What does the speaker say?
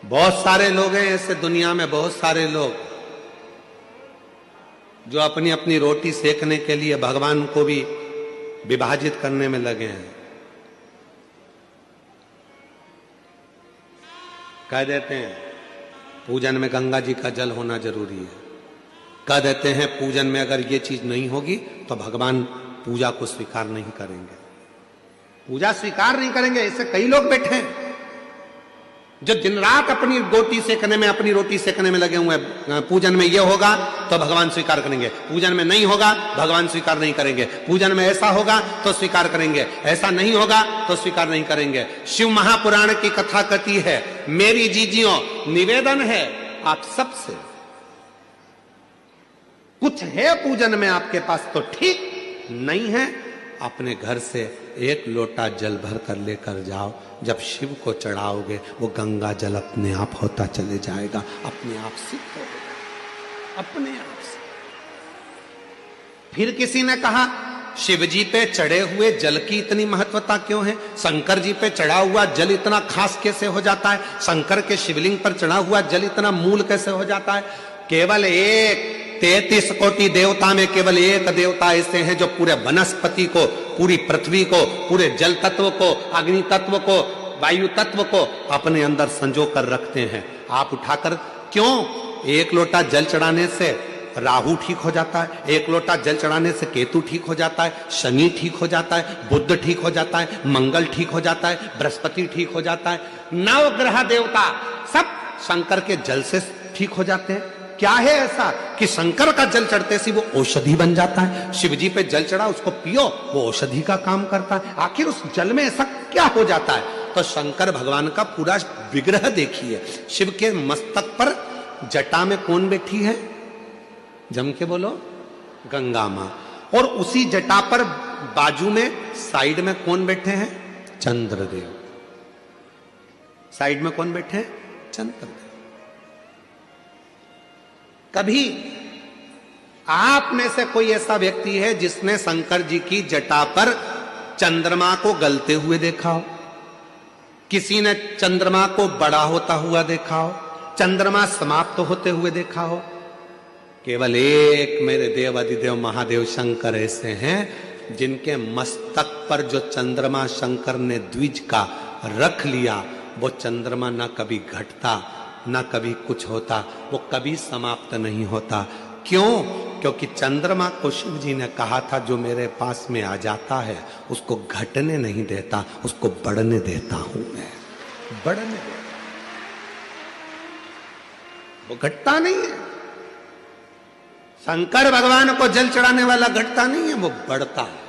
बहुत सारे लोग हैं ऐसे दुनिया में, बहुत सारे लोग जो अपनी अपनी रोटी सेकने के लिए भगवान को भी विभाजित करने में लगे हैं। कह देते हैं पूजन में गंगा जी का जल होना जरूरी है, कह देते हैं पूजन में अगर ये चीज नहीं होगी तो भगवान पूजा को स्वीकार नहीं करेंगे, पूजा स्वीकार नहीं करेंगे। ऐसे कई लोग बैठे हैं जो दिन रात अपनी रोटी सेकने में लगे हुए हैं। पूजन में ये होगा तो भगवान स्वीकार करेंगे, पूजन में नहीं होगा भगवान स्वीकार नहीं करेंगे, पूजन में ऐसा होगा तो स्वीकार करेंगे, ऐसा नहीं होगा तो स्वीकार नहीं करेंगे। शिव महापुराण की कथा कथी है, मेरी जीजियों निवेदन है आप सबसे, कुछ है पूजन में आपके पास तो ठीक, नहीं है अपने घर से एक लोटा जल भर कर लेकर जाओ, जब शिव को चढ़ाओगे वो गंगा जल अपने आप होता चले जाएगा, अपने आप सिद्ध होगा, अपने आप से। फिर किसी ने कहा शिव जी पे चढ़े हुए जल की इतनी महत्वता क्यों है, शंकर जी पे चढ़ा हुआ जल इतना खास कैसे हो जाता है, शंकर के शिवलिंग पर चढ़ा हुआ जल इतना मूल कैसे हो जाता है। केवल एक 33 कोटि देवता में केवल एक देवता ऐसे हैं जो पूरे वनस्पति को, पूरी पृथ्वी को, पूरे जल तत्व को, अग्नि तत्व को, वायु तत्व को अपने अंदर संजो कर रखते हैं। आप उठाकर क्यों, एक लोटा जल चढ़ाने से राहु ठीक हो जाता है, एक लोटा जल चढ़ाने से केतु ठीक हो जाता है, शनि ठीक हो जाता है, बुध ठीक हो जाता है, मंगल ठीक हो जाता है, बृहस्पति ठीक हो जाता है, नवग्रह देवता सब शंकर के जल से ठीक हो जाते हैं। क्या है ऐसा कि शंकर का जल चढ़ते से वो औषधि बन जाता है, शिव जी पे जल चढ़ा उसको पियो वो औषधि का काम करता है। आखिर उस जल में ऐसा क्या हो जाता है, तो शंकर भगवान का पूरा विग्रह देखिए, शिव के मस्तक पर जटा में कौन बैठी है, जम के बोलो, गंगा मां, और उसी जटा पर बाजू में साइड में कौन बैठे हैं, चंद्रदेव, साइड में कौन बैठे हैं, चंद्रदेव। कभी आप में से कोई ऐसा व्यक्ति है जिसने शंकर जी की जटा पर चंद्रमा को गलते हुए देखा हो, किसी ने चंद्रमा को बड़ा होता हुआ देखा हो, चंद्रमा समाप्त होते हुए देखा हो। केवल एक मेरे देव अधिदेव महादेव शंकर ऐसे हैं जिनके मस्तक पर जो चंद्रमा शंकर ने द्विज का रख लिया, वो चंद्रमा ना कभी घटता ना कभी कुछ होता, वो कभी समाप्त नहीं होता। क्यों, क्योंकि चंद्रमा को शिव जी ने कहा था जो मेरे पास में आ जाता है उसको घटने नहीं देता, उसको बढ़ने देता हूं मैं, बढ़ने देता, वो घटता नहीं है। शंकर भगवान को जल चढ़ाने वाला घटता नहीं है, वो बढ़ता है।